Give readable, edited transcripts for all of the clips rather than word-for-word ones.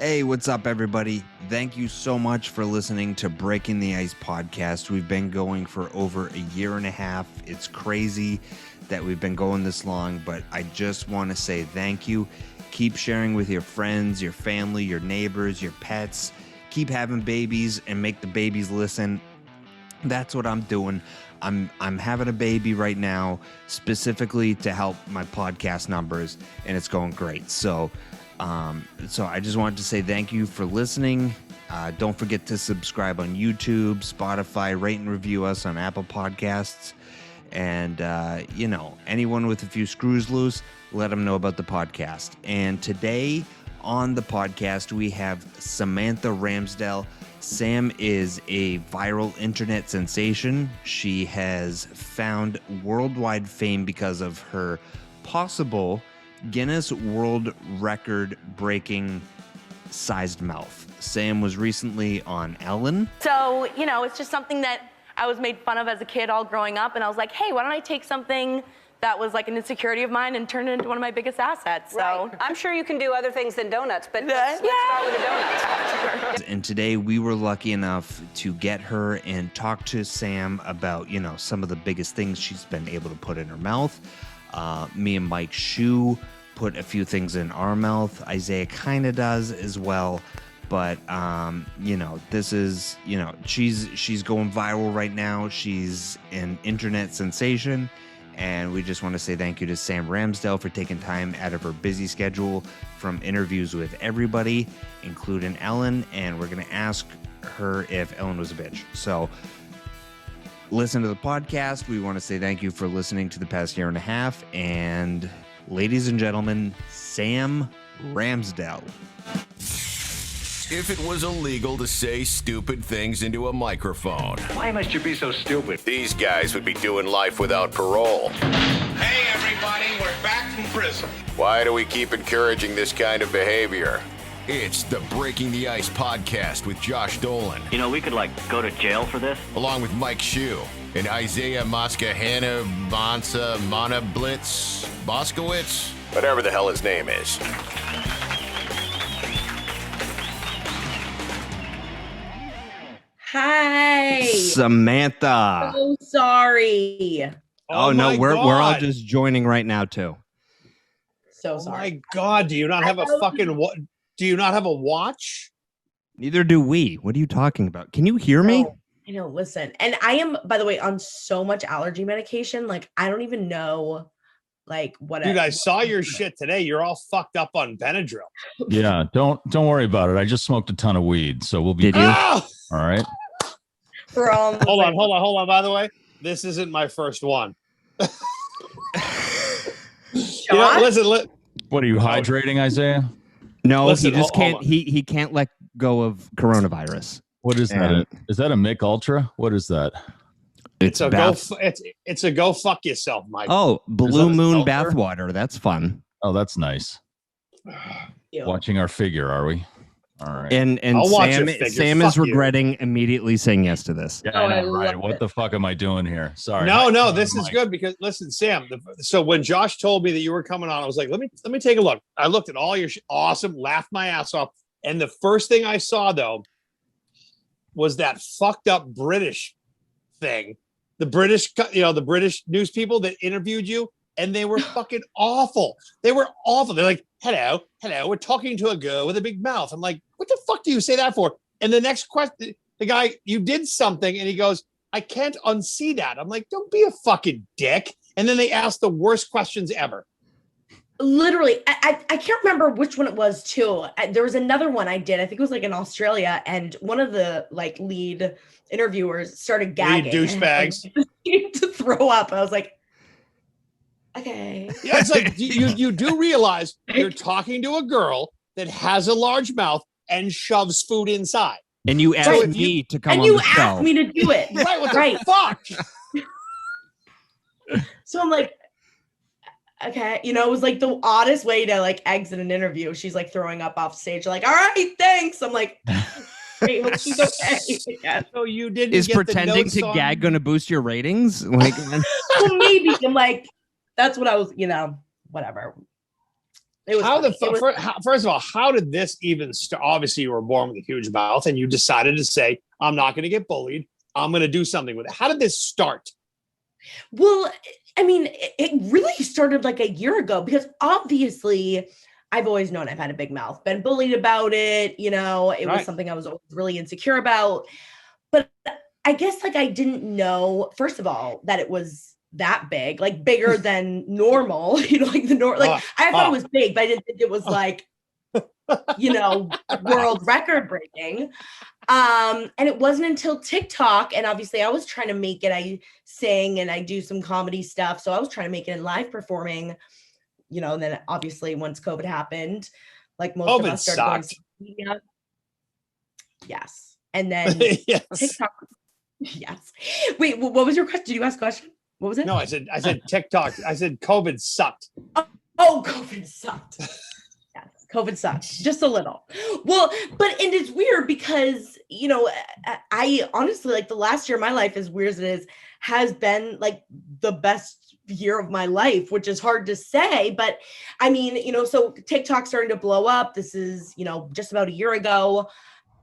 Hey, what's up, everybody? Thank you so much for listening to Breaking the Ice podcast. We've been going for over a year and a half. It's crazy that we've been going this long, but I just want to say thank you. Keep sharing with your friends, your family, your neighbors, your pets. Keep having babies and make the babies listen. That's what I'm doing. I'm having a baby right now specifically to help my podcast numbers, and it's going great. So I just wanted to say thank you for listening. Don't forget to subscribe on YouTube, Spotify, rate and review us on Apple Podcasts. And, anyone with a few screws loose, let them know about the podcast. And today on the podcast, we have Samantha Ramsdell. Sam is a viral internet sensation. She has found worldwide fame because of her possible Guinness World Record breaking sized mouth. Sam was recently on Ellen. So, it's just something that I was made fun of as a kid all growing up, and I was like, hey, why don't I take something that was like an insecurity of mine and turn it into one of my biggest assets? So right. I'm sure you can do other things than donuts, but let's start with the donuts. And today we were lucky enough to get her and talk to Sam about, some of the biggest things she's been able to put in her mouth. Me and Mike Shue put a few things in our mouth. Isaiah kind of does as well. But, this is, she's going viral right now. She's an internet sensation. And we just want to say thank you to Sam Ramsdell for taking time out of her busy schedule from interviews with everybody, including Ellen. And we're going to ask her if Ellen was a bitch. So listen to the podcast. We want to say thank you for listening to the past year and a half. And ladies and gentlemen, Sam Ramsdell. If it was illegal to say stupid things into a microphone, why must you be so stupid? These guys would be doing life without parole. Hey, everybody, we're back from prison. Why do we keep encouraging this kind of behavior? It's the Breaking the Ice podcast with Josh Dolan. We could, go to jail for this. Along with Mike Shue and Isaiah Moskahana Bonsa Mana Blitz Boskowitz, whatever the hell his name is. Hi, Samantha. So sorry. Oh no, we're all just joining right now too. So sorry. Oh my God, do you not have do you not have a watch? Neither do we. What are you talking about? Can you hear me? I know, listen. And I am, by the way, on so much allergy medication, I don't even know what. Dude, I saw your shit today. You're all fucked up on Benadryl. Yeah, don't worry about it. I just smoked a ton of weed, so we'll be Did you? Oh! All right. Hold on. By the way, this isn't my first one. Listen. What are you hydrating, Isaiah? No, listen, he just can't. He can't let go of coronavirus. What is that? Is that a Mick Ultra? What is that? It's a go fuck yourself, Mike. Oh, Blue Moon bathwater. That's fun. Oh, that's nice. Watching our figure, are we? All right. And Sam is regretting immediately saying yes to this. Yeah, I know, right. What the fuck am I doing here? Sorry. No, this is good because listen, Sam. So when Josh told me that you were coming on, I was like, let me take a look. I looked at all your awesome, laughed my ass off, and the first thing I saw though was that fucked up British thing. The British news people that interviewed you, and they were fucking awful. They were awful. They're like, hello, we're talking to a girl with a big mouth. I'm like, what the fuck do you say that for? And the next question, the guy, you did something, and he goes, I can't unsee that. I'm like, don't be a fucking dick. And then they asked the worst questions ever. Literally, I can't remember which one it was too. There was another one I did. I think it was in Australia, and one of the lead interviewers started gagging. Douchebags. To throw up. I was like, okay. Yeah, it's like you do realize you're talking to a girl that has a large mouth and shoves food inside. And you asked me to come on the show. And you asked me to do it. Right, what the fuck? So I'm like, okay, it was the oddest way to exit an interview. She's throwing up off stage, all right, thanks. I'm like, great, well, she's okay. Yeah. So you didn't. Is pretending to gag going to boost your ratings? Well, maybe. I'm like, that's what I was, whatever. It was first of all, how did this even start? Obviously, you were born with a huge mouth, and you decided to say, "I'm not going to get bullied. I'm going to do something with it." How did this start? Well, I mean, it really started like a year ago because obviously I've always known I've had a big mouth, been bullied about it. You know, it was something I was always really insecure about. But I guess like I didn't know, first of all, that it was that big, like bigger than normal, you know, like I thought it was big, but I didn't think it was like, you know, world record breaking. And it wasn't until TikTok, and obviously I was trying to make it, I sing and I do some comedy stuff. So I was trying to make it in live performing, you know, and then obviously once COVID happened, like most of us started going to media. Yes. And then TikTok. Yes. Wait, what was your question? Did you ask a question? What was it? No, I said TikTok. I said COVID sucked. Oh, COVID sucked. Yeah, COVID sucked just a little. Well, and it's weird because, you know, I honestly, like the last year of my life, as weird as it is, has been like the best year of my life, which is hard to say. But I mean, you know, so TikTok's starting to blow up. This is, you know, just about a year ago.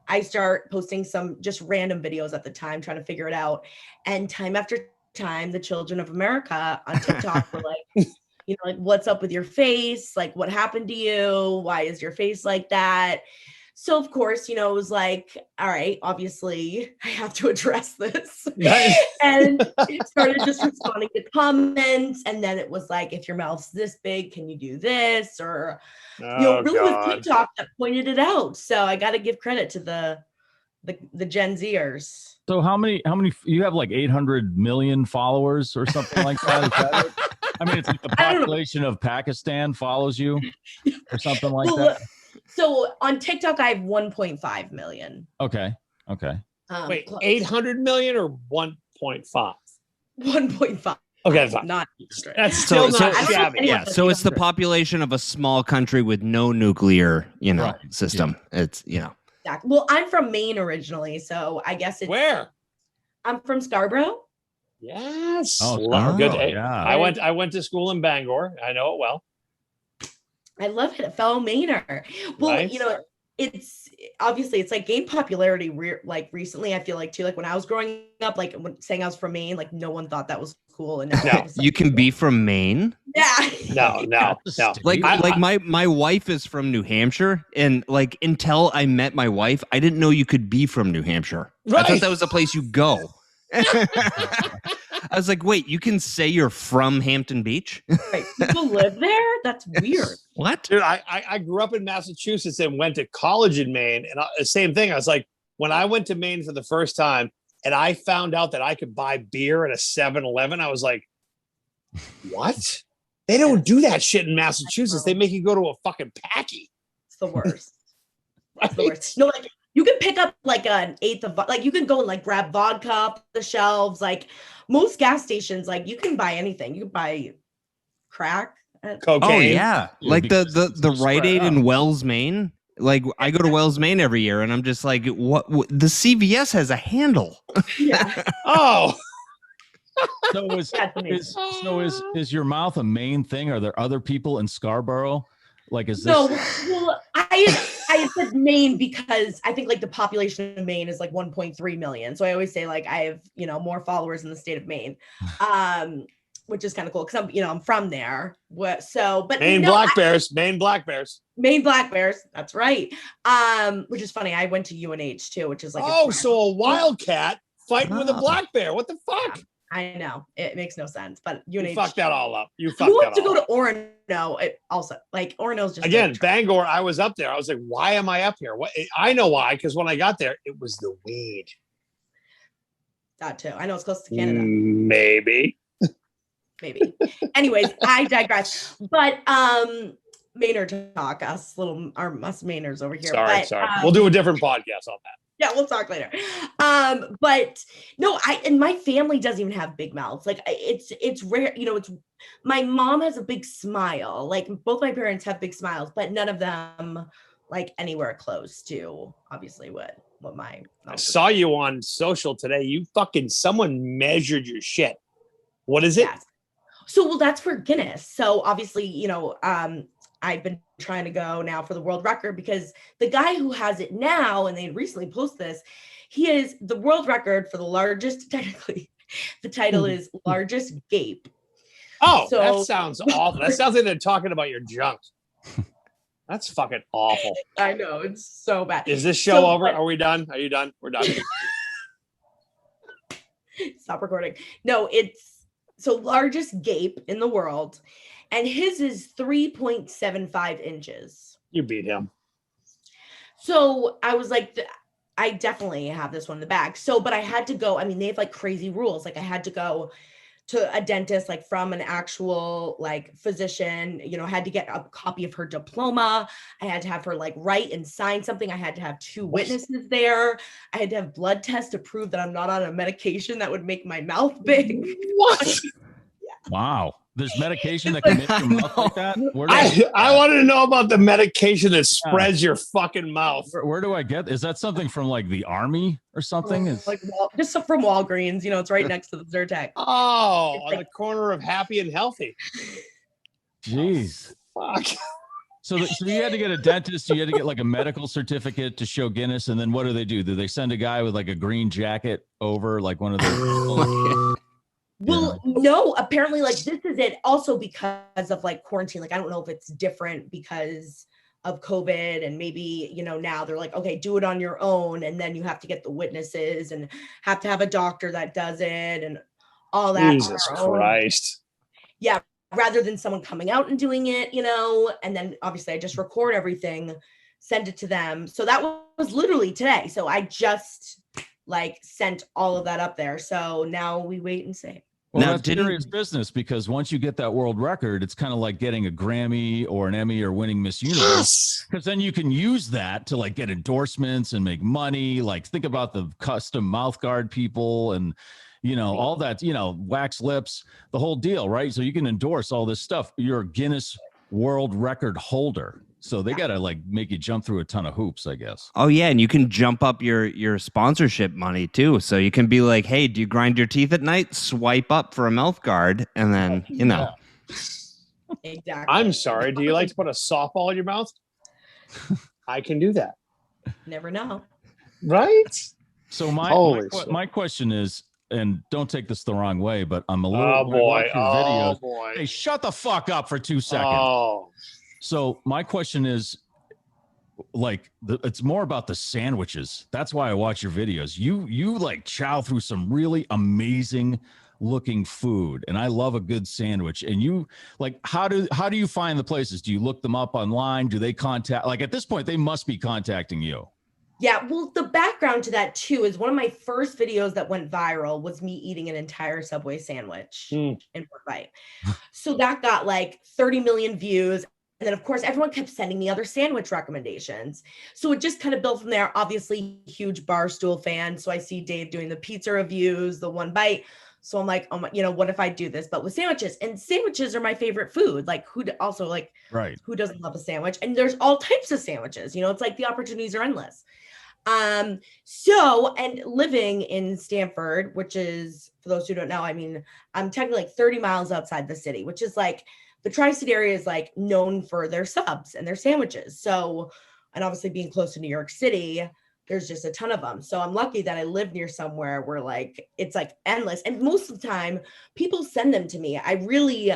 I start posting some just random videos at the time, trying to figure it out. And time after time, the children of America on TikTok were like, you know, like, what's up with your face? Like, what happened to you? Why is your face like that? So of course, you know, it was like, all right, obviously I have to address this. And it started just responding to comments. And then it was like, if your mouth's this big, can you do this? Or, you know, really was TikTok that pointed it out. So I got to give credit to the Gen Zers. So how many, you have like 800 million followers or something like that? Is that it? I mean, it's like the population of Pakistan follows you or something like that. So on TikTok, I have 1.5 million. Okay. Wait, 800 million or 1.5? 1.5. Okay, that's fine. Not that's still not shabby. Yeah, so it's the population of a small country with no nuclear, you know, system. Yeah. It's, you know. Exactly. Well, I'm from Maine originally, so I guess it's where? I'm from Scarborough. Yes. Good. Yeah. I went to school in Bangor. I know it well. I love it, a fellow Mainer. Well, nice. You know, it's obviously it's like gained popularity like recently. I feel like too, like when I was growing up, like when saying I was from Maine, like no one thought that was cool. And now you can be from Maine. Yeah. No. Like my wife is from New Hampshire, and like until I met my wife, I didn't know you could be from New Hampshire. Right. I thought that was the place you go. I was like, wait, you can say you're from Hampton Beach? Right. People live there? That's weird. What? Dude, I grew up in Massachusetts and went to college in Maine. And the same thing. I was like, when I went to Maine for the first time and I found out that I could buy beer at a 7-Eleven, I was like, what? They don't do that shit in Massachusetts. They make you go to a fucking packy. It's the worst. It's the worst. No, like you can pick up like an eighth of, like you can go and like grab vodka off the shelves. Like most gas stations, like you can buy anything. You can buy crack. Cocaine. Oh yeah. Like the Rite Aid in Wells, Maine. Like I go to Wells, Maine every year and I'm just like, what the CVS has a handle. Yeah. Oh. Is your mouth a Maine thing? Are there other people in Scarborough? Like, is this? No, well, I said Maine because I think like the population of Maine is like 1.3 million. So I always say like I have, you know, more followers in the state of Maine, which is kind of cool because I'm from there. But Maine Black Bears. That's right. Which is funny. I went to UNH too, which is like so a wildcat fighting with a black bear. What the fuck? I know it makes no sense, but UNH fucked that all up. Who wants to go to Orono? Also, like Orono's just again Bangor. I was up there. I was like, why am I up here? What? I know why. Because when I got there, it was the weed. That tus. I know it's close to Canada. Maybe. Anyways, I digress. But Mainer talk, us Mainers over here. Sorry. We'll do a different podcast on that. Yeah, we'll talk later. But no, and my family doesn't even have big mouths. Like it's rare, you know, my mom has a big smile. Like both my parents have big smiles, but none of them like anywhere close to obviously what my I saw you on social today. Someone measured your shit. What is it? Yes. So, well, that's for Guinness. So obviously, you know, I've been trying to go now for the world record because the guy who has it now, and they recently posted this, he is the world record for the largest, technically, the title is largest gape. Oh, so, that sounds awful. That sounds like they're talking about your junk. That's fucking awful. I know, it's so bad. Is this show over? Are we done? Are you done? We're done. Stop recording. No, it's so largest gape in the world, and his is 3.75 inches. You beat him. So I was like, I definitely have this one in the bag. So, but I had to go. I mean, they have like crazy rules. Like I had to go to a dentist, like from an actual like physician, you know, had to get a copy of her diploma. I had to have her like write and sign something. I had to have 2 witnesses there. I had to have blood tests to prove that I'm not on a medication that would make my mouth big. What? Wow. There's medication that can make your mouth like that? I wanted to know about the medication that spreads your fucking mouth. Where do I get? Is that something from like the army or something? It's like just from Walgreens, you know, it's right next to the Zyrtec. Oh, on the corner of Happy and Healthy. Jeez. Oh, fuck. So you had to get a dentist, you had to get like a medical certificate to show Guinness, and then what do? Do they send a guy with like a green jacket over like one of those? Well, no, apparently like this is it also because of like quarantine. Like, I don't know if it's different because of COVID and maybe, you know, now they're like, okay, do it on your own. And then you have to get the witnesses and have to have a doctor that does it and all that. Jesus Christ. Yeah. Rather than someone coming out and doing it, you know, and then obviously I just record everything, send it to them. So that was literally today. So I just like sent all of that up there. So now we wait and see. Well, now, that's serious business because once you get that world record, it's kind of like getting a Grammy or an Emmy or winning Miss Universe. Because then you can use that to like get endorsements and make money. Like think about the custom mouth guard people and, you know, all that, you know, wax lips, the whole deal, right? So you can endorse all this stuff. You're a Guinness World Record holder. So they got to like make you jump through a ton of hoops, I guess. Oh, yeah. And you can jump up your sponsorship money, too. So you can be like, hey, do you grind your teeth at night? Swipe up for a mouth guard. And then, you know. Exactly. I'm sorry. Do you like to put a softball in your mouth? I can do that. Never know. Right? So my question is, and don't take this the wrong way, but I'm a little videos. Boy. Hey, shut the fuck up for 2 seconds. Oh. So my question is, like, it's more about the sandwiches. That's why I watch your videos. You like chow through some really amazing looking food, and I love a good sandwich. And you like, how do you find the places? Do you look them up online? Do they contact? Like at this point, they must be contacting you. Yeah, well, the background to that too is one of my first videos that went viral was me eating an entire Subway sandwich in one bite. So that got like 30 million views. And then, of course, everyone kept sending me other sandwich recommendations. So it just kind of built from there. Obviously, huge Barstool fan. So I see Dave doing the pizza reviews, the one bite. So I'm like, oh my, you know, what if I do this, but with sandwiches? And sandwiches are my favorite food. Like who doesn't love a sandwich? And there's all types of sandwiches. You know, it's like the opportunities are endless. So, and living in Stamford, which is, for those who don't know, I mean, I'm technically like 30 miles outside the city, which is like, the tri-state area is like known for their subs and their sandwiches. So, and obviously being close to New York City, there's just a ton of them. So I'm lucky that I live near somewhere where like, it's like endless. And most of the time people send them to me. I really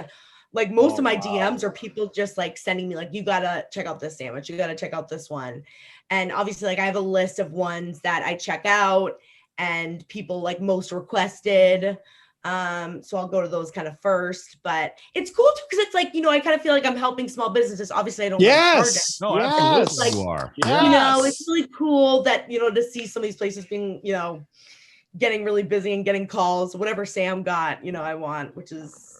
like most of my DMs are people just like sending me like, you gotta check out this sandwich. You gotta check out this one. And obviously like I have a list of ones that I check out and people like most requested. So I'll go to those kind of first, but it's cool too because it's like, you know, I kind of feel like I'm helping small businesses. Obviously, I don't. Yes, no, absolutely, like, you are. You know, it's really cool that you know to see some of these places being, you know, getting really busy and getting calls. Whatever Sam got, you know, I want,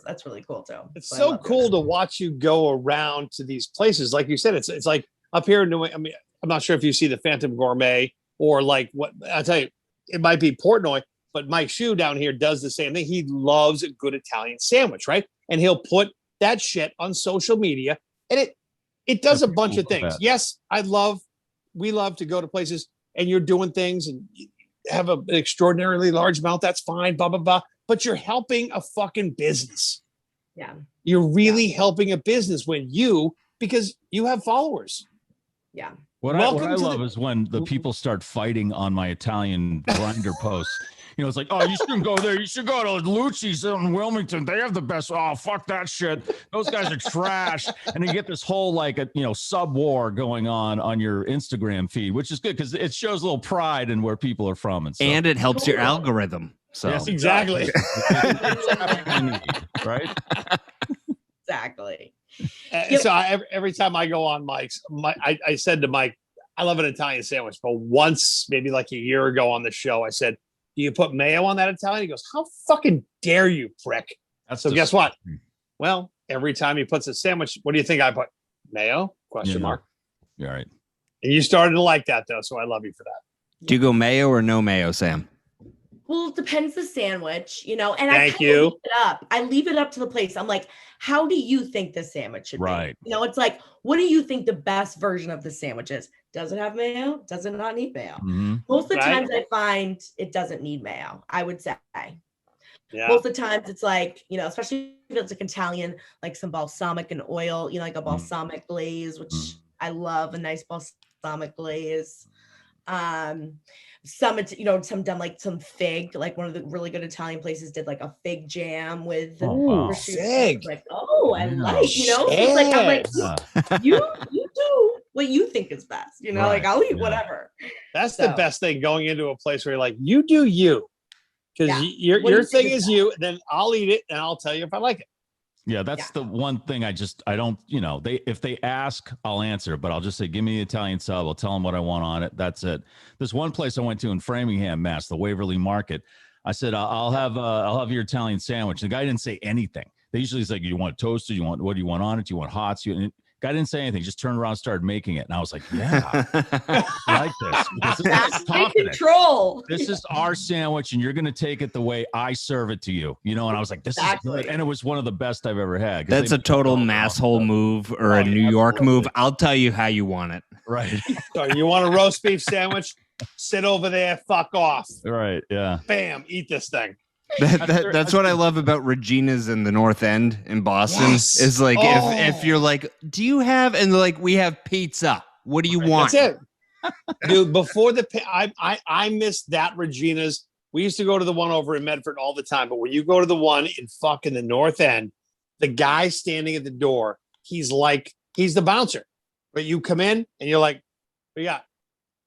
that's really cool too. It's so cool to watch you go around to these places, like you said. It's like up here in New. I mean, I'm not sure if you see the Phantom Gourmet or like what I'll tell you. It might be Portnoy. But Mike Shue down here does the same thing. He loves a good Italian sandwich, right? And he'll put that shit on social media. And it does a bunch of things. Yes, we love to go to places and you're doing things and you have an extraordinarily large mouth. That's fine, blah, blah, blah. But you're helping a fucking business. Yeah. You're really helping a business when you because you have followers. Yeah. What I love is when the people start fighting on my Italian grinder posts. You know, it's like, oh, you shouldn't go there. You should go to Lucci's in Wilmington. They have the best. Oh, fuck that shit. Those guys are trash. And you get this whole sub war going on your Instagram feed, which is good because it shows a little pride in where people are from and stuff. And it helps your algorithm. So yes, exactly. Right? Exactly. So every time I go on Mike's, I said to Mike, I love an Italian sandwich, but once, maybe like a year ago on the show, I said, do you put mayo on that Italian? He goes, how fucking dare you, prick? So guess what? Well, every time he puts a sandwich, what do you think I put? Mayo? Question mark. You're right. And you started to like that, though, so I love you for that. Do you go mayo or no mayo, Sam? Well, it depends the sandwich, and Thank you. leave it up. I leave it up to the place. I'm like, how do you think the sandwich should be? It's like, what do you think the best version of the sandwich is? Does it have mayo? Does it not need mayo? Mm-hmm. Most of the times I find it doesn't need mayo, I would say. Yeah. Most of the times it's like, especially if it's like Italian, like some balsamic and oil, like a balsamic glaze, which I love, a nice balsamic glaze. Some done like some fig, like one of the really good Italian places did like a fig jam with fig. Like, I like, it's like, I'm like, you do what you think is best, like I'll eat whatever. That's the best thing, going into a place where you're like, you do you, because your thing is you, then I'll eat it and I'll tell you if I like it. Yeah, that's the one thing I don't, if they ask, I'll answer, but I'll just say, give me the Italian sub. I'll tell them what I want on it. That's it. There's one place I went to in Framingham, Mass, the Waverly Market. I said, I'll have your Italian sandwich. The guy didn't say anything. They usually say, you want it toasted? What do you want on it? Do you want hot? Guy didn't say anything. Just turned around and started making it. And I was like, yeah, I like this. Because that's control. This is our sandwich, and you're going to take it the way I serve it to you. And I was like, this is good. And it was one of the best I've ever had. That's a total masshole move or a New York move. I'll tell you how you want it. Right. So you want a roast beef sandwich? Sit over there. Fuck off. Right. Yeah. Bam. Eat this thing. That's what I love about Regina's in the North End in Boston. Yes. Is like if you're like, do you have, and like, we have pizza. What do you want? That's it, dude. Before I missed that Regina's. We used to go to the one over in Medford all the time, but when you go to the one in fucking the North End, the guy standing at the door, he's the bouncer. But you come in and you're like, what do you got?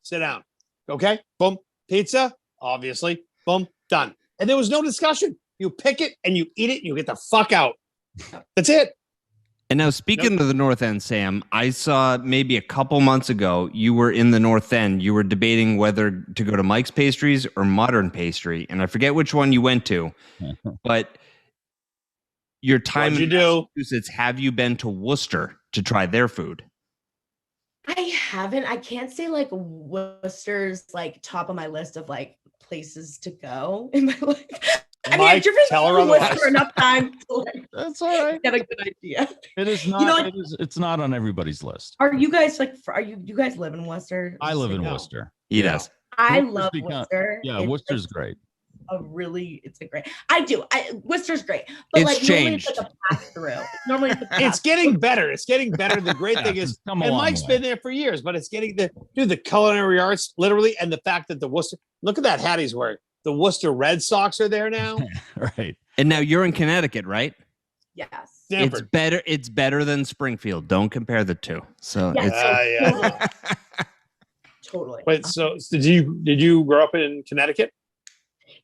Sit down. Okay. Boom. Pizza. Obviously. Boom. Done. And there was no discussion. You pick it and you eat it and you get the fuck out. That's it. And now, speaking of the North End, Sam, I saw maybe a couple months ago, you were in the North End. You were debating whether to go to Mike's Pastries or Modern Pastry. And I forget which one you went to, but your time in Massachusetts, have you been to Worcester to try their food? I haven't. I can't say like Worcester's like top of my list of like places to go in my life. I mean, I've driven through Worcester enough time to like, that's all right. Get a good idea. It is not. It's not on everybody's list. Are you guys like? You guys live in Worcester? I live in Worcester. He does. I love Worcester. Yeah, Worcester's great. Worcester's great, but it's like changed. normally it's like a pass through. Normally it's getting better. It's getting better. The great thing is, and Mike's been there for years, but it's getting the culinary arts literally, and the fact that the Worcester, look at that hat he's wearing. The Worcester Red Sox are there now. Right. And now you're in Connecticut, right? Yes. Stanford. It's better than Springfield. Don't compare the two. So totally. Wait, so did you grow up in Connecticut?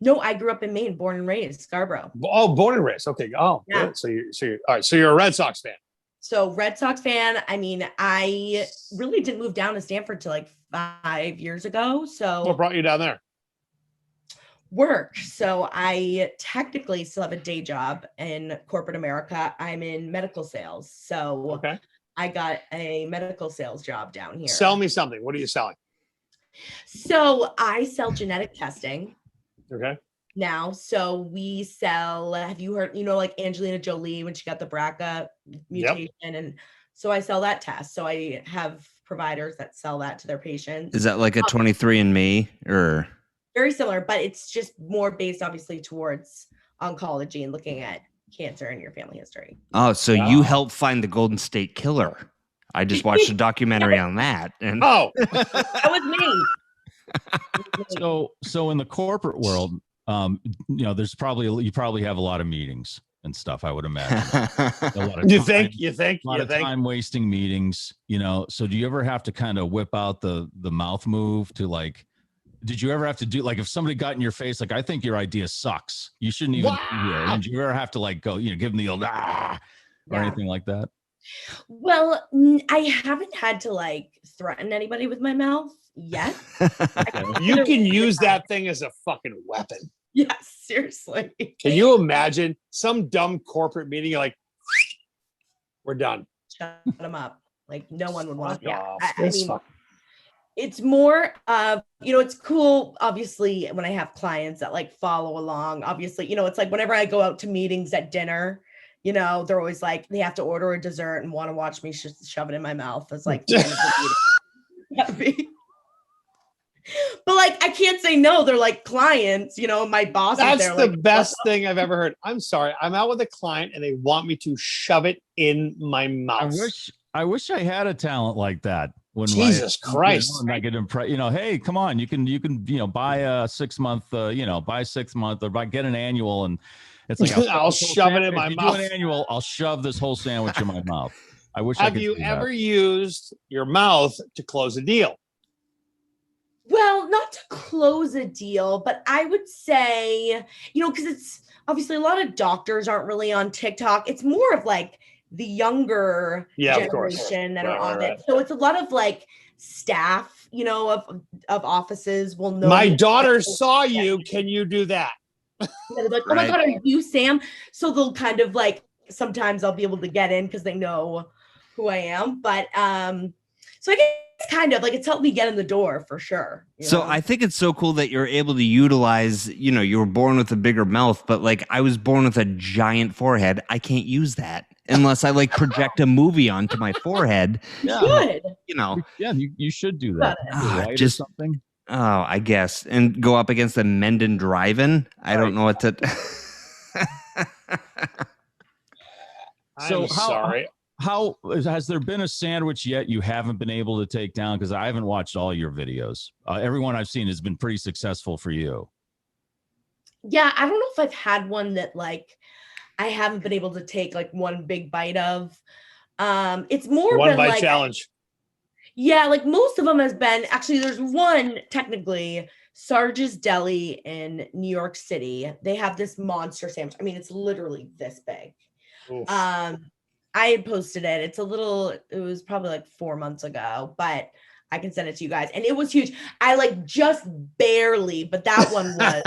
No, I grew up in Maine, born and raised, Scarborough. Oh, born and raised. Okay. Oh, yeah. Good. So you're all right. So you're a Red Sox fan. So Red Sox fan. I mean, I really didn't move down to Stanford till like 5 years ago. So what brought you down there? Work. So I technically still have a day job in corporate America. I'm in medical sales. So okay. I got a medical sales job down here. Sell me something. What are you selling? So I sell genetic testing. Okay. Now, so we sell, have you heard, like Angelina Jolie when she got the BRCA mutation? Yep. And so I sell that test. So I have providers that sell that to their patients. Is that like a 23andMe or? Very similar, but it's just more based obviously towards oncology and looking at cancer in your family history. Oh, so you help find the Golden State Killer. I just watched a documentary on that. And that was me. So in the corporate world, there's you probably have a lot of meetings and stuff, I would imagine. A lot of you think a lot of time wasting meetings, so do you ever have to kind of whip out the mouth move to like, did you ever have to do, like, if somebody got in your face, like, I think your idea sucks, you shouldn't even be here, and did you ever have to like go, give them the old or anything like that? Well, I haven't had to like threaten anybody with my mouth yet. You can use that thing as a fucking weapon. Yeah, seriously. Can you imagine some dumb corporate meeting? You're like, we're done. Shut them up. Like, no one would want to. Yeah. I mean, it's more of, it's cool, obviously, when I have clients that like follow along. Obviously, it's like whenever I go out to meetings at dinner, they're always like, they have to order a dessert and want to watch me shove it in my mouth. It's like, but like, I can't say no. They're like clients, my boss. That's there, the like, best thing I've ever heard. I'm sorry. I'm out with a client and they want me to shove it in my mouth. I wish I had a talent like that. When Jesus Christ. I could impress, hey, come on, you can, buy a 6 month, buy 6 month or get an annual. And it's like, I'll shove it in my mouth. Do an annual, I'll shove this whole sandwich in my mouth. I wish. Have you ever used your mouth to close a deal? Well, not to close a deal, but I would say, because it's obviously a lot of doctors aren't really on TikTok. It's more of like the younger generation that are on it. So it's a lot of like staff, of offices will know. My daughter saw you. Can you do that? They're like, oh my God, are you Sam? So they'll kind of like, sometimes I'll be able to get in because they know who I am. But so I guess kind of like it's helped me get in the door for sure. So I think it's so cool that you're able to utilize, you were born with a bigger mouth, but like I was born with a giant forehead. I can't use that unless I like project a movie onto my forehead. Yeah. Good. Yeah, you should do that. Just something. Oh, I guess. And go up against the Menden Drive-In. I don't know what to. So sorry. How has there been a sandwich yet you haven't been able to take down? Because I haven't watched all your videos. Everyone I've seen has been pretty successful for you. Yeah, I don't know if I've had one that like I haven't been able to take like one big bite of. It's more one bite like, challenge. Yeah, like most of them has been actually. There's one technically, Sarge's Deli in New York City. They have this monster sandwich. I mean, it's literally this big. Oof. I had posted it. It was probably like 4 months ago, but I can send it to you guys. And it was huge. I like just barely, but that one was.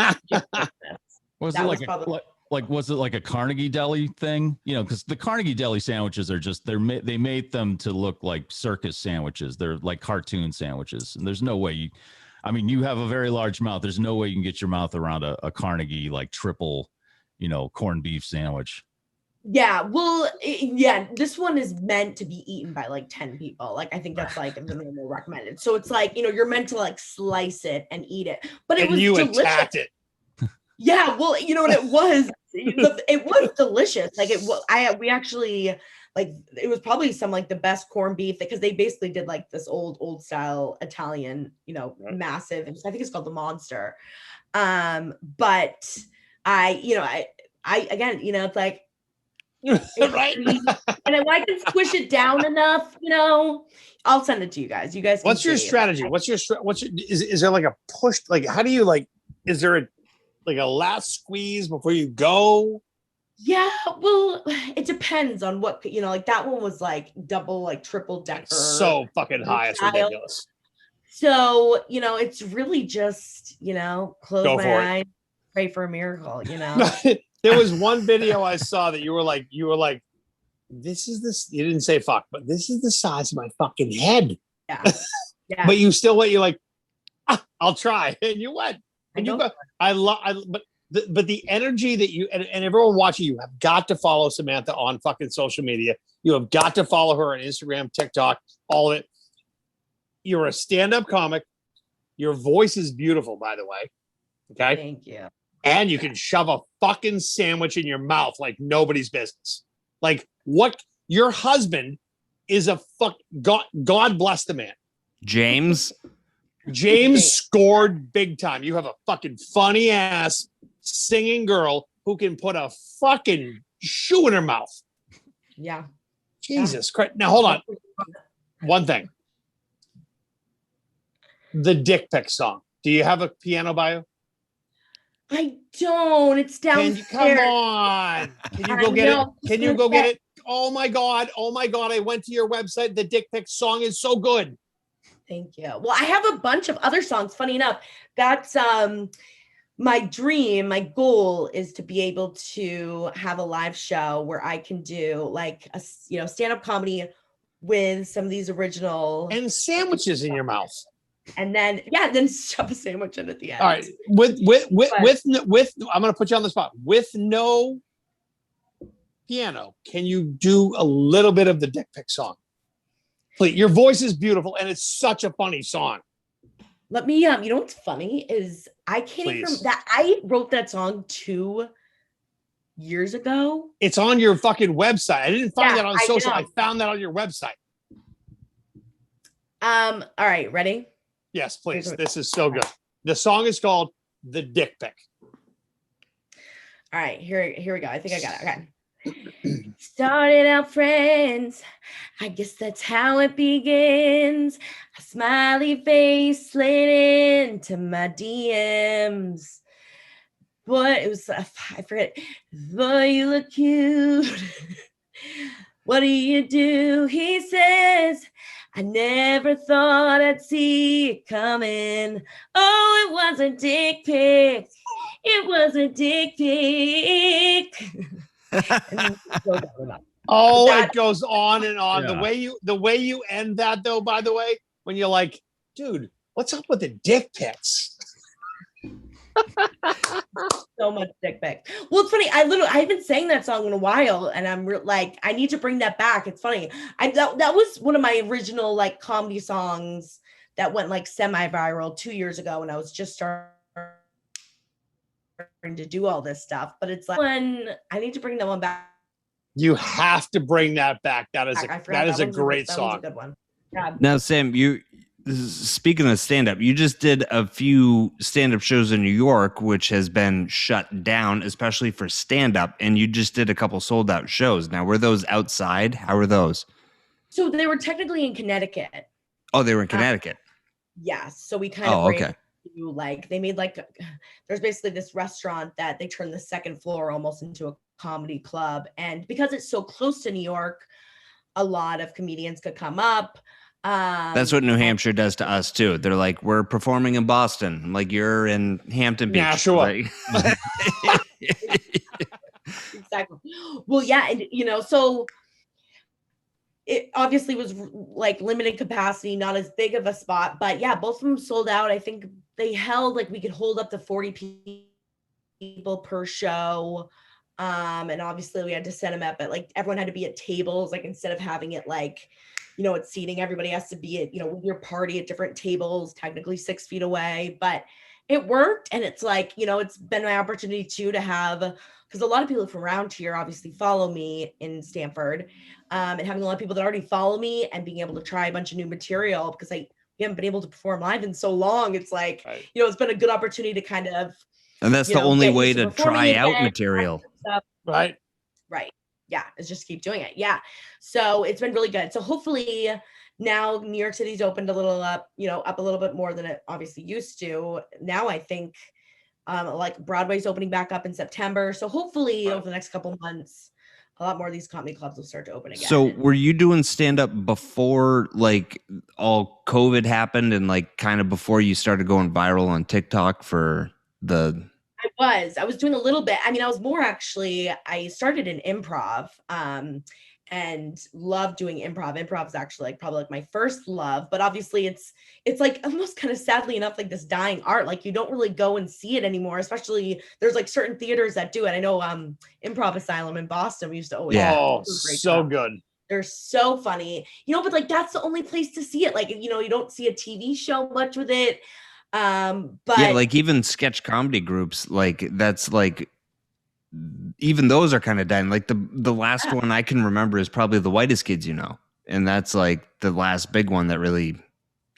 Was it like a Carnegie Deli thing? Because the Carnegie Deli sandwiches are just, they made them to look like circus sandwiches. They're like cartoon sandwiches. And there's no way you have a very large mouth. There's no way you can get your mouth around a Carnegie like triple, corned beef sandwich. Yeah, well, this one is meant to be eaten by like 10 people. Like, I think that's like the normal recommended. So it's like, you're meant to like slice it and eat it. But it was delicious. Attacked it. Yeah, well, you know what it was? It was delicious. Like we actually like, it was probably some like the best corned beef because they basically did like this old style Italian, massive. I think it's called the Monster. But I again, it's like, right. And when I can squish it down enough, I'll send it to you guys. You guys. What's your strategy? Is there like a push? Like, how do you like? Is there a last squeeze before you go? Yeah, well, it depends on what like that one was like double, like triple decker. So fucking high, it's ridiculous. So it's really just close my eyes, pray for a miracle. There was one video I saw that you were like, this is this. You didn't say fuck, but this is the size of my fucking head. Yeah. Yeah. But you still went. You're like, I'll try, and you went, and you go. But the energy that you and everyone watching you have got to follow Samantha on fucking social media. You have got to follow her on Instagram, TikTok, all of it. You're a stand-up comic. Your voice is beautiful, by the way. Okay. Thank you. And you can shove a fucking sandwich in your mouth like nobody's business. Like what your husband is a God bless the man. James scored big time. You have a fucking funny ass singing girl who can put a fucking shoe in her mouth. Yeah. Jesus Christ. Now hold on. One thing. The dick pic song. Do you have a piano bio? I don't. It's downstairs. Come on. Can you go get it? Can you go get it? Oh my God. Oh my God. I went to your website. The dick pic song is so good. Thank you. Well, I have a bunch of other songs. Funny enough, that's my dream, my goal is to be able to have a live show where I can do like a stand-up comedy with some of these original and sandwiches in your mouth. And then shove a sandwich in at the end. All right. With I'm gonna put you on the spot. With no piano, can you do a little bit of the dick pic song? Please, your voice is beautiful and it's such a funny song. Let me you know what's funny is I can't even that I wrote that song 2 years ago. It's on your fucking website. I didn't find that on social. I I found that on your website. All right, ready? Yes, please. This is so good. The song is called The Dick Pic. All right, here we go. I think I got it. Okay. Started out friends, I guess that's how it begins. A smiley face slid into my DMs. Boy, it was I forget. Boy, you look cute. What do you do? He says, I never thought I'd see it coming. Oh, it was a dick pic. It was a dick pic. It goes on and on. Yeah. The way you end that though, by the way, when you're like, dude, what's up with the dick pics? So much dick pics. Well, it's funny. I haven't sang that song in a while, and I'm like, I need to bring that back. It's funny. That was one of my original like comedy songs that went like semi-viral 2 years ago when I was just starting to do all this stuff. But it's like I need to bring that one back. You have to bring that back. That is a great song. That was a good one. Yeah. Now, Sam, speaking of stand-up, you just did a few stand-up shows in New York, which has been shut down, especially for stand-up, and you just did a couple sold-out shows. Now, were those outside? How were those? So they were technically in Connecticut. Oh, they were in Connecticut. Yes. So we kind of they made there's basically this restaurant that they turned the second floor almost into a comedy club, and because it's so close to New York, a lot of comedians could come up. That's what New Hampshire does to us too. They're like, we're performing in Boston. I'm like, you're in Hampton Beach. Yeah, sure. Like, exactly. Well, yeah, and so it obviously was like limited capacity, not as big of a spot, but yeah, both of them sold out. I think they held we could hold up to 40 people per show. And obviously we had to set them up, but everyone had to be at tables, instead of having it it's seating, everybody has to be at, with your party at different tables, technically 6 feet away, but it worked. And it's it's been my opportunity too, to have, because a lot of people from around here obviously follow me in Stamford, and having a lot of people that already follow me and being able to try a bunch of new material, because we haven't been able to perform live in so long. It's it's been a good opportunity to kind of, and that's the only way to try out material. Right. Right. Yeah. It's just keep doing it. Yeah. So it's been really good. So hopefully now New York City's opened a little up, up a little bit more than it obviously used to. Now I think Broadway's opening back up in September. So hopefully over the next couple months, a lot more of these comedy clubs will start to open again. So were you doing stand-up before all COVID happened and kind of before you started going viral on TikTok for the... I was doing a little bit. I mean, I was more I started in improv, and loved doing improv. Improv is actually probably my first love, but obviously it's almost kind of sadly enough, this dying art. You don't really go and see it anymore, especially there's certain theaters that do it. I know, Improv Asylum in Boston, we used to always, so good. They're so funny, but that's the only place to see it. You don't see a TV show much with it. But yeah, even sketch comedy groups, that's even those are kind of dying. The last one I can remember is probably The Whitest Kids, And that's like the last big one that really,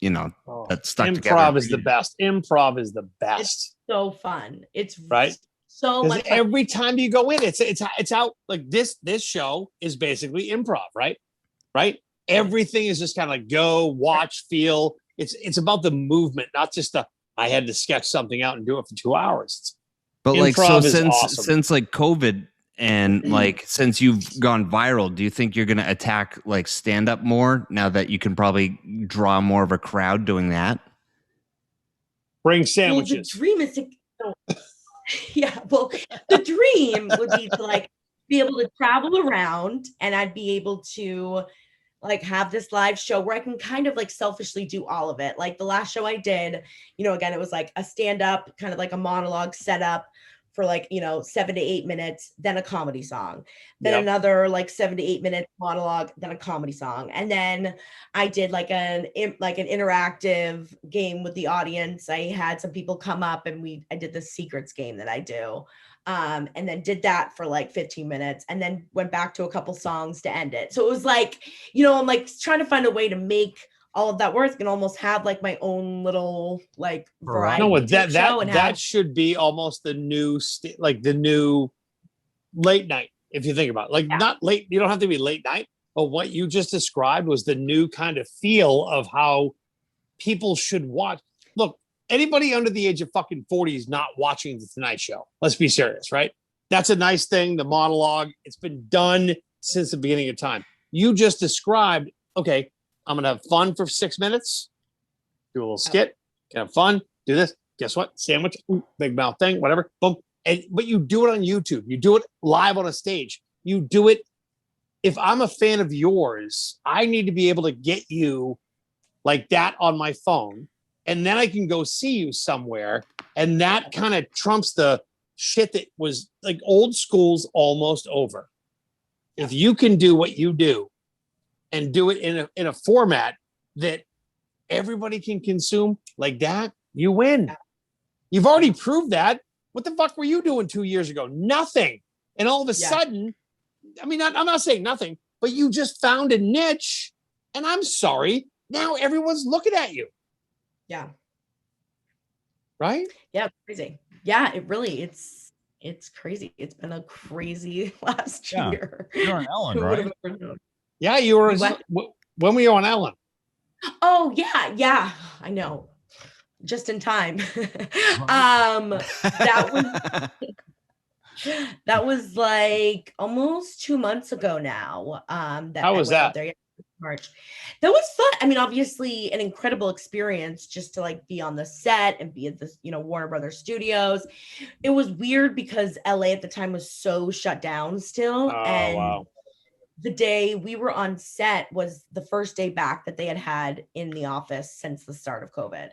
that stuck together. Improv is the best. Improv is the best. It's so fun. It's right. So much fun. Every time you go in, it's out like this. This show is basically improv, right? Right. Everything is just kind of like go, watch, feel. It's about the movement, not just I had to sketch something out and do it for 2 hours. But like, so awesome. since like COVID and like since you've gone viral, do you think you're going to attack like stand up more now that you can probably draw more of a crowd doing that? Bring sandwiches. Well, the dream is to the dream would be to like be able to travel around, and I'd be able to like have this live show where I can kind of like selfishly do all of it. Like the last show I did, again, it was like a stand up, kind of like a monologue set up for like, 7 to 8 minutes, then a comedy song, then another like 7 to 8 minute monologue, then a comedy song. And then I did like an interactive game with the audience. I had some people come up and I did the secrets game that I do. And then did that for like 15 minutes and then went back to a couple songs to end it. So it was like, I'm like trying to find a way to make all of that work and almost have like my own little like variety. No, that should be almost the new the new late night. If you think about it, like not late, you don't have to be late night, but what you just described was the new kind of feel of how people should watch. Look, anybody under the age of fucking 40 is not watching the Tonight Show. Let's be serious, right? That's a nice thing. The monologue, it's been done since the beginning of time. You just described, okay, I'm going to have fun for 6 minutes, do a little skit, can have fun, do this. Guess what? Sandwich, big mouth thing, whatever, boom. But you do it on YouTube. You do it live on a stage. You do it. If I'm a fan of yours, I need to be able to get you like that on my phone. And then I can go see you somewhere. And that kind of trumps the shit that was like old school's almost over. If you can do what you do and do it in a format that everybody can consume like that, you win. You've already proved that. What the fuck were you doing 2 years ago? Nothing. And all of a sudden, I mean, I'm not saying nothing, but you just found a niche. And I'm sorry, now everyone's looking at you. Yeah. Right? Yeah, crazy. Yeah, it's crazy. It's been a crazy last year. You're on Ellen, right? Yeah, you were. When were you on Ellen? Oh, yeah. I know. Just in time. That was like almost 2 months ago now. How was that? There. March. That was fun. I mean, obviously an incredible experience just to like be on the set and be at this, Warner Brothers Studios. It was weird because LA at the time was so shut down still. Wow. The day we were on set was the first day back that they had in the office since the start of COVID.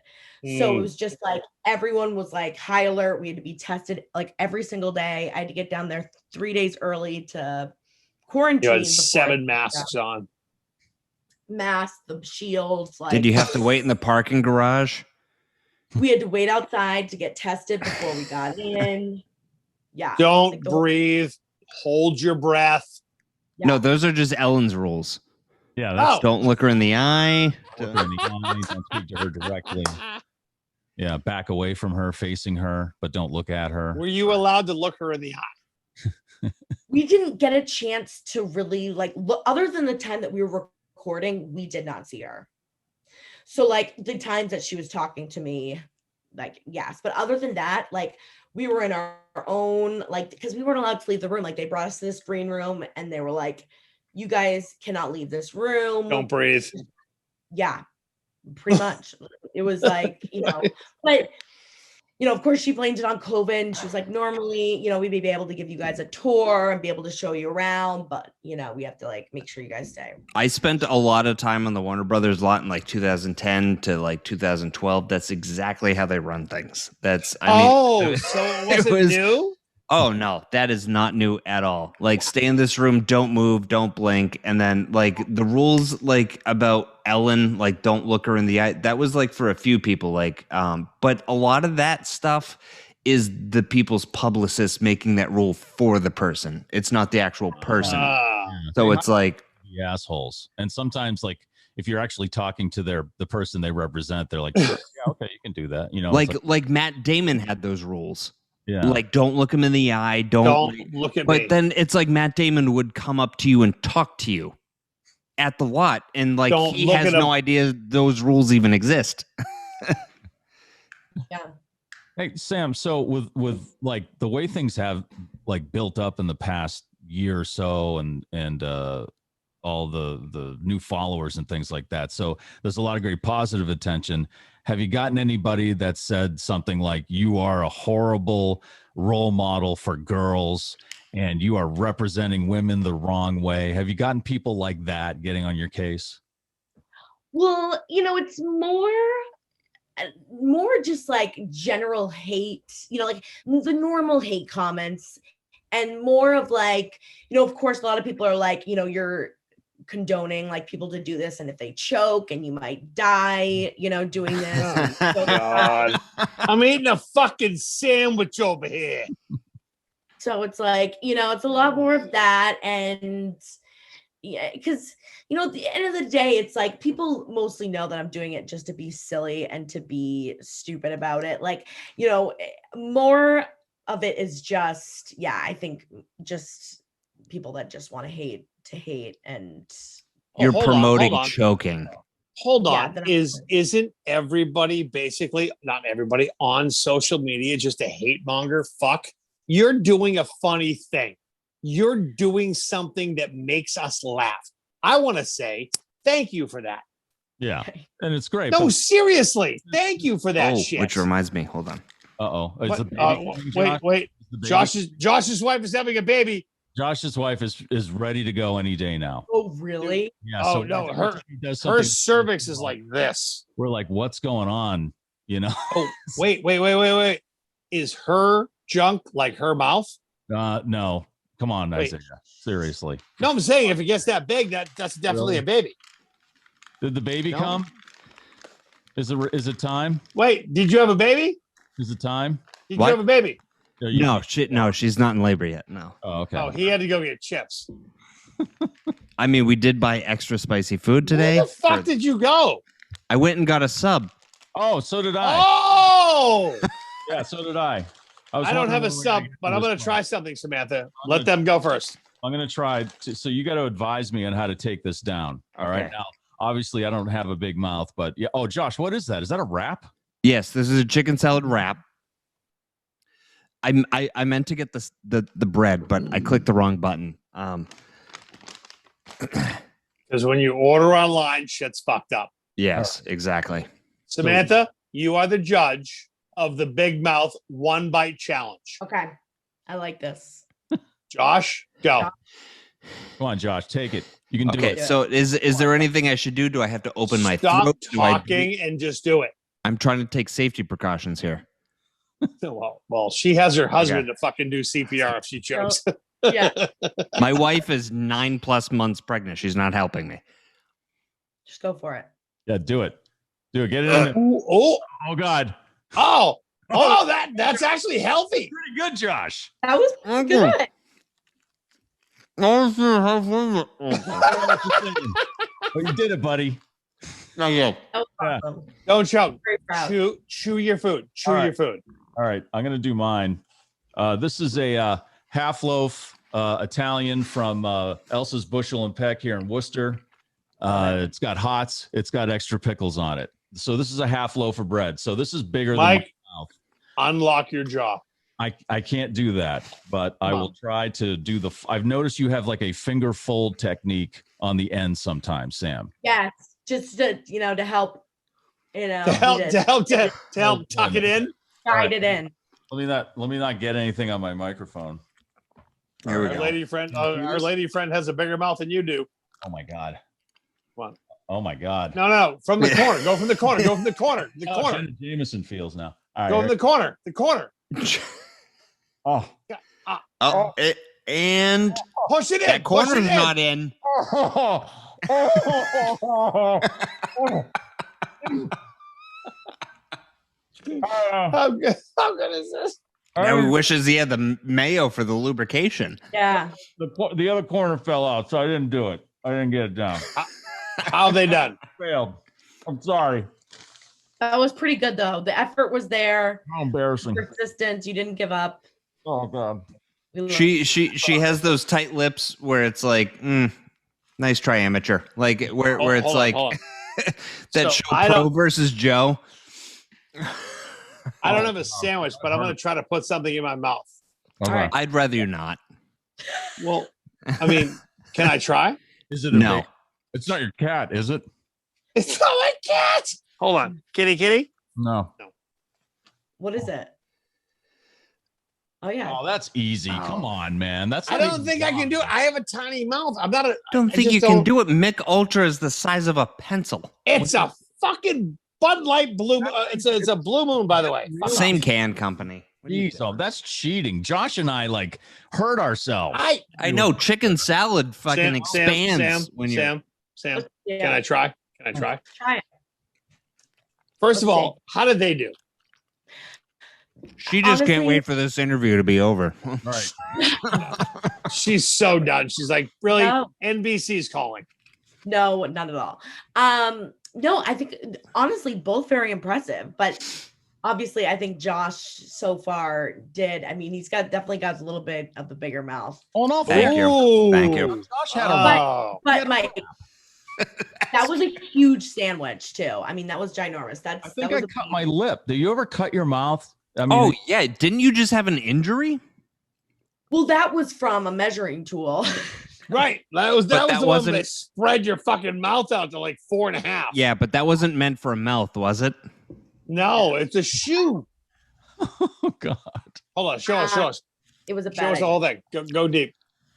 So it was just like, everyone was like high alert. We had to be tested like every single day. I had to get down there 3 days early to quarantine. You had 7 masks on. Masks, the shields. Like, did you have to wait in the parking garage? We had to wait outside to get tested before we got in. Yeah. Don't breathe. Hold your breath. Yeah. No, those are just Ellen's rules. Yeah. That's Don't look her in the eye. Don't look her in the eye. Don't speak to her directly. Yeah. Back away from her, facing her, but don't look at her. Were you allowed to look her in the eye? We didn't get a chance to really like look, other than the time that we were recording, we did not see her. So like the times that she was talking to me, like, yes. But other than that, like we were in our own, like, because we weren't allowed to leave the room. Like they brought us to this green room and they were like, you guys cannot leave this room. Don't breathe. Yeah, pretty much. It was like, but of course she blamed it on COVID. And she was like, normally, we may be able to give you guys a tour and be able to show you around, but we have to like make sure you guys stay. I spent a lot of time on the Warner Brothers lot in like 2010 to like 2012. That's exactly how they run things. So it was new? Oh no, that is not new at all. Like stay in this room, don't move, don't blink. And then like the rules like about Ellen, like don't look her in the eye. That was like for a few people, like, but a lot of that stuff is the people's publicists making that rule for the person. It's not the actual person. So it's like, be assholes. And sometimes, like, if you're actually talking to the person they represent, they're like, yeah, okay, you can do that. You know, like Matt Damon had those rules. Yeah. Like, don't look him in the eye. Don't look at me. But then it's like Matt Damon would come up to you and talk to you at the lot, and like he has no idea those rules even exist. Yeah. Hey, Sam, so with like the way things have like built up in the past year or so and all the new followers and things like that. So there's a lot of great positive attention. Have you gotten anybody that said something like, you are a horrible role model for girls and you are representing women the wrong way? Have you gotten people like that getting on your case? Well, it's more just like general hate, like the normal hate comments, and more of like, of course, a lot of people are like, you're condoning like people to do this, and if they choke and you might die, doing this. God. I'm eating a fucking sandwich over here. So it's like, it's a lot more of that. And yeah, because at the end of the day, it's like people mostly know that I'm doing it just to be silly and to be stupid about it. Like, more of it is just, I think just people that just want to hate, and you're promoting choking. Hold on. Isn't everybody basically, not everybody, on social media just a hate monger? Fuck. You're doing a funny thing. You're doing something that makes us laugh. I want to say thank you for that. Yeah. And it's great. No, seriously. Thank you for that shit. Which reminds me, hold on. Wait. Josh's wife is having a baby. Josh's wife is ready to go any day now. Oh, really? Yeah. Oh, so no. Her cervix is like this. We're like, what's going on? Oh, wait. Is her junk like her mouth? No. Come on, Isaiah. Seriously. No, I'm saying if it gets that big, that's definitely a baby. Did the baby come? Is it time? Wait, did you have a baby? Is it time? Did you have a baby? No, she's not in labor yet. No. Oh, okay. Oh, he had to go get chips. I mean, we did buy extra spicy food today. Where the fuck did you go? I went and got a sub. Oh, so did I. Oh! Yeah, so did I. I don't have a sub, but I'm going to try something, Samantha. Let them go first. I'm going to try. So you got to advise me on how to take this down. All right. Now, obviously, I don't have a big mouth, but yeah. Oh, Josh, what is that? Is that a wrap? Yes, this is a chicken salad wrap. I meant to get the bread, but I clicked the wrong button. Because when you order online, shit's fucked up. Yes, exactly. Samantha, you are the judge of the Big Mouth One Bite Challenge. Okay. I like this. Josh, go. Come on, Josh, take it. You can do it. Okay, so is there anything I should do? Do I have to open my throat? Stop talking and just do it. I'm trying to take safety precautions here. Well, she has her husband to fucking do CPR if she chokes. Yeah. My wife is 9+ months pregnant. She's not helping me. Just go for it. Yeah, do it. Do it. Get it in. Oh, God. Oh, that's actually healthy. Pretty good, Josh. That was good. Oh, you did it, buddy. That was awesome. Don't choke. Very proud. Chew your food. Your food. All right, I'm going to do mine. This is a half loaf Italian from Elsa's Bushel and Peck here in Worcester. It's got hots. It's got extra pickles on it. So this is a half loaf of bread. So this is bigger than my mouth. Unlock your jaw. I can't do that, but I will try to do I've noticed you have like a finger fold technique on the end sometimes, Sam. Yes, just to help, to help tuck it in. Guide it in. Let me not get anything on my microphone. Our lady friend has a bigger mouth than you do. Oh my God. Come on. Oh my God. No. From the corner. Go from the corner. Go from the corner. The corner. Jenna Jameson feels now. All right, go from the corner. The corner. And push it in. That corner's not in. How good is this? Now he wishes he had the mayo for the lubrication. Yeah. The other corner fell out, so I didn't do it. I didn't get it down. How have they done? Failed. I'm sorry. That was pretty good though. The effort was there. How embarrassing. Persistence. You didn't give up. Oh God. She has those tight lips where it's like, nice try, amateur. Like where it's hold like on. that So, show I Pro don't- versus Joe. I don't have a sandwich, but I'm going to try to put something in my mouth. Okay. All right. I'd rather you not. Well, I mean, can I try? Is it No. It's not your cat, is it? It's not my cat. Hold on. Kitty. No. What is it? Oh yeah. Oh, that's easy. Oh. Come on, man. That's I not don't even think I can do it. I have a tiny mouth. I'm not a. Don't I think just you can do it. Mick Ultra is the size of a pencil. It's a fucking Bud Light Blue. It's a Blue Moon, by the way. Fuck Same off. can company. So that's cheating. Josh and I like hurt ourselves. I know chicken salad fucking expands when you're. Sam. Yeah. Can I try? Try it. First of Let's all, how did they do? She just can't Honestly- wait for this interview to be over. Right. She's so done. She's like, really? No. NBC's calling. No, not at all. No, I think honestly both very impressive, but obviously I think Josh so far did. I mean, he's definitely got a little bit of the bigger mouth. Oh no, Thank you. Ooh. Thank you. Josh had a Oh. But Mike, that was a huge sandwich too. I mean, that was ginormous. I think that I was cut my lip. Do you ever cut your mouth? I mean, Oh yeah, didn't you just have an injury? Well, that was from a measuring tool. Right. That was But the that one wasn't- that spread your fucking mouth out to like 4.5. Yeah, but that wasn't meant for a mouth, was it? No, it's a shoe. oh God. Hold on. Show us. It was a Show bad us the idea. whole thing. Go deep.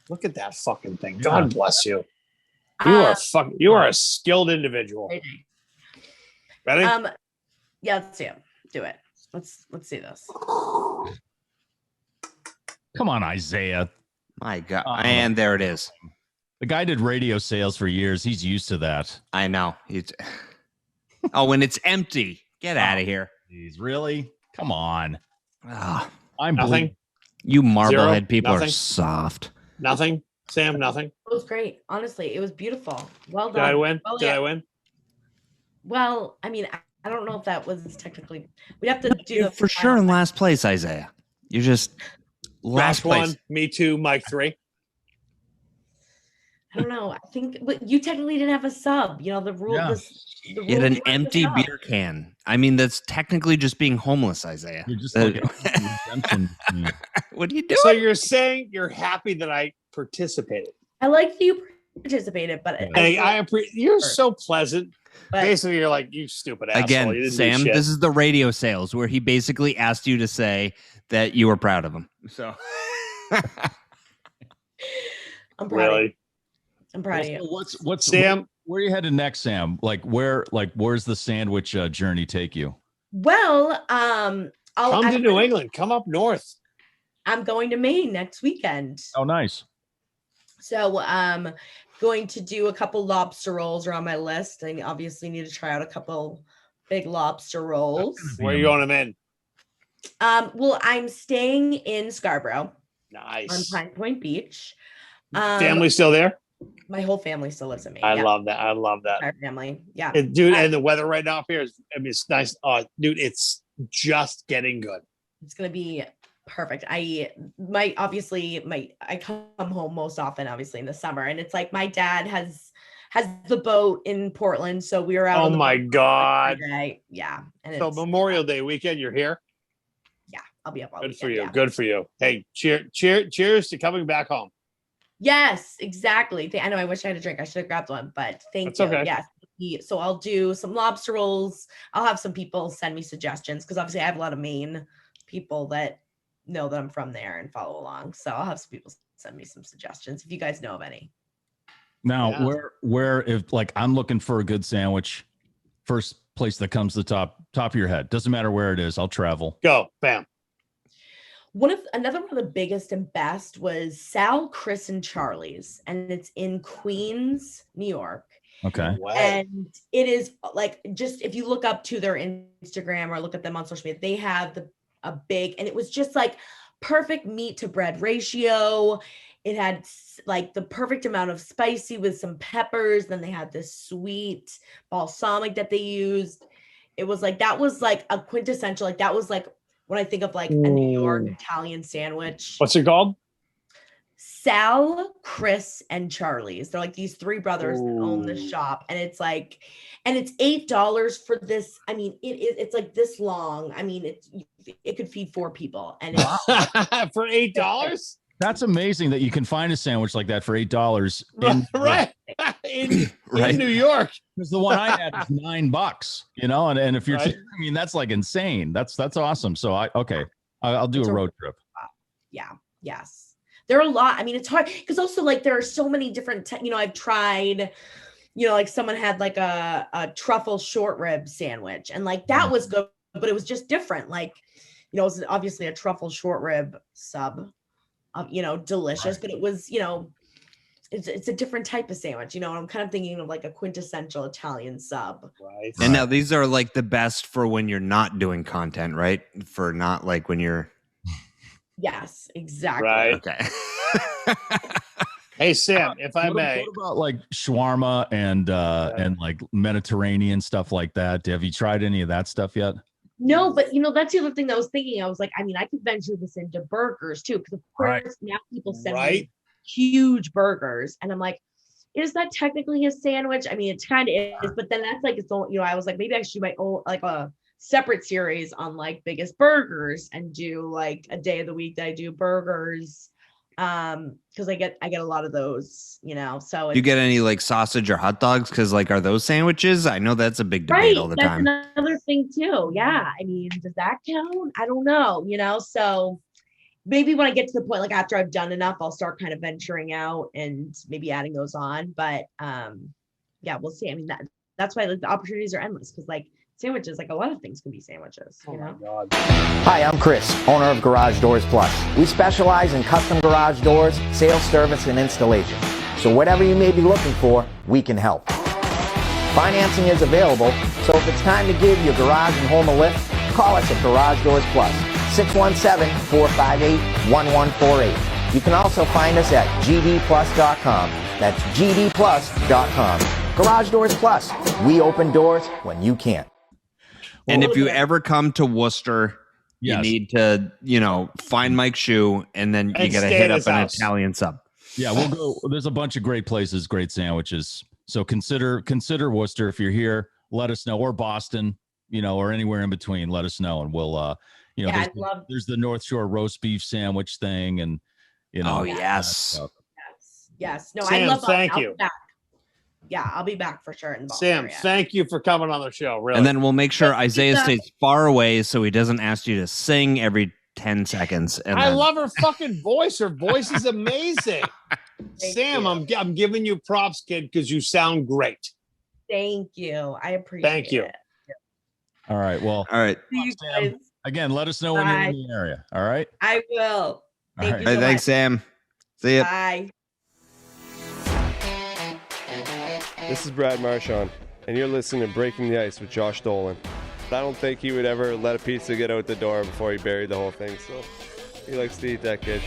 Look at that fucking thing. Yeah. God bless you. You are a skilled individual. Ready? Yeah, let's see him. Do it. Let's see this. Come on, Isaiah. My God. Uh-huh. And there it is. The guy did radio sales for years. He's used to that. I know. Oh, and it's empty. Get out of here. Jeez, really? Come on. Ah, I'm Nothing. you Marblehead Zero? people are Nothing? soft. Nothing. Sam, nothing. It was great. Honestly, it was beautiful. Well Did done. I win? Well, Did yeah. I win? Well, I mean, I don't know if that was technically. We have to do You're the for sure in final- last place, Isaiah. You're just last Josh place. 1, me 2, Mike 3. I don't know. I think but you technically didn't have a sub. You know the rule. Yeah. The You had rule an was the empty sub. beer can. I mean, that's technically just being homeless, Isaiah. You're just Uh, like redemption. What are you doing? So you're saying you're happy that I participated. I like that you participated, but You're so pleasant. but Basically, you're like, you stupid asshole. Again, You didn't do Sam, shit. this is the radio sales where he basically asked you to say that you were proud of him. So I'm proud. Of you. really. I'm proud of you. What's Sam, where are you headed next, Sam? Where's the sandwich journey take you? Well, come to New England. Come up north. I'm going to Maine next weekend. Oh, nice. So going to do a couple lobster rolls are on my list. I obviously need to try out a couple big lobster rolls. Where are you going to Maine? Well, I'm staying in Scarborough on Nice. Pine Point Beach. Family still there? My whole family still lives in Maine. I yeah. love that. I love that. Our family. Yeah. Dude, and the weather right now up here is, I mean, it's nice. Dude, it's just getting good. It's gonna be perfect. I come home most often, obviously in the summer, and it's like my dad has the boat in Portland, so we were out. Oh on the my boat God. every day. Yeah, and So it's, Memorial Day weekend, you're here. yeah, I'll be up all Good for weekend, you. yeah. Good for you. Hey, cheers to coming back home. Yes, exactly. I know. I wish I had a drink. I should have grabbed one, but thank That's you. okay. Yes. So I'll do some lobster rolls. I'll have some people send me suggestions because obviously I have a lot of Maine people that know that I'm from there and follow along. So I'll have some people send me some suggestions if you guys know of any. Now, Yeah. where if like I'm looking for a good sandwich, first place that comes to the top of your head, doesn't matter where it is, I'll travel. Go. Bam. Another one of the biggest and best was Sal, Chris, and Charlie's, and it's in Queens, New York. Okay. And it is like, just if you look up to their Instagram or look at them on social media, they have a big, and it was just like perfect meat to bread ratio. it had like the perfect amount of spicy with some peppers. Then they had this sweet balsamic that they used. It was like, that was like a quintessential, like that was like when I think of like a New York Italian sandwich. What's it called? Sal, Chris, and Charlie's. They're like these three brothers that own the shop, and it's like, and it's $8 for this. I mean, it's like this long. I mean, it could feed 4 people, and it's for $8. That's amazing that you can find a sandwich like that for $8 in New York. Because the one I had was $9, you know, and if you're, I mean, that's like insane. That's awesome. So I'll do a road trip. Yeah. Yes. There are a lot. I mean, it's hard because also like there are so many different, I've tried, like someone had like a truffle short rib sandwich, and like that was good, but it was just different. Like, it was obviously a truffle short rib sub, delicious, but it was, it's a different type of sandwich, and I'm kind of thinking of like a quintessential Italian sub. Right. And now these are like the best for when you're not doing content, right? For not like when you're. Yes, exactly. Right. Okay. Hey, Sam, if I may. What about like shawarma and like Mediterranean stuff like that? Have you tried any of that stuff yet? No, but that's the other thing that I was thinking. I was like, I mean, I could venture this into burgers too, because of course now people send me huge burgers, and I'm like, is that technically a sandwich? I mean, it kind of is, but then that's like its own. I was like, maybe I should do my own like a separate series on like biggest burgers and do like a day of the week that I do burgers, because I get a lot of those, so You get any like sausage or hot dogs? Because like, are those sandwiches? I know that's a big debate all the time. That's another thing too. Yeah, I mean, does that count? I don't know, so maybe when I get to the point, like after I've done enough, I'll start kind of venturing out and maybe adding those on. But yeah, we'll see. I mean, that's why the opportunities are endless, because like sandwiches, like a lot of things can be sandwiches, Oh my God. Hi, I'm Chris, owner of Garage Doors Plus. We specialize in custom garage doors, sales, service, and installation. So whatever you may be looking for, we can help. Financing is available, so if it's time to give your garage and home a lift, call us at Garage Doors Plus, 617-458-1148. You can also find us at gdplus.com. That's gdplus.com. Garage Doors Plus. We open doors when you can't. And if you ever come to Worcester, you need to, find Mike's Shoe, and then you got to hit up an Italian sub. Yeah, we'll go. There's a bunch of great places, great sandwiches. So consider Worcester if you're here. Let us know, or Boston, or anywhere in between. Let us know, and we'll, there's the North Shore roast beef sandwich thing, and Oh yes, yes. No, Sam, I love. Thank you. Yeah, I'll be back for sure in the Boston Sam, area. thank you for coming on the show. Really. And then we'll make sure Isaiah stays far away so he doesn't ask you to sing every 10 seconds. And I love her fucking voice. Her voice is amazing. Sam, I'm giving you props, kid, because you sound great. Thank you. I appreciate it. Thank you. All right. Well, all right. See you guys. Again, let us know when you're in the area. All right. I will. Thank you so Thanks, much. Sam. See ya. Bye. This is Brad Marchand, and you're listening to Breaking the Ice with Josh Dolan. I don't think he would ever let a pizza get out the door before he buried the whole thing, so he likes to eat that kid.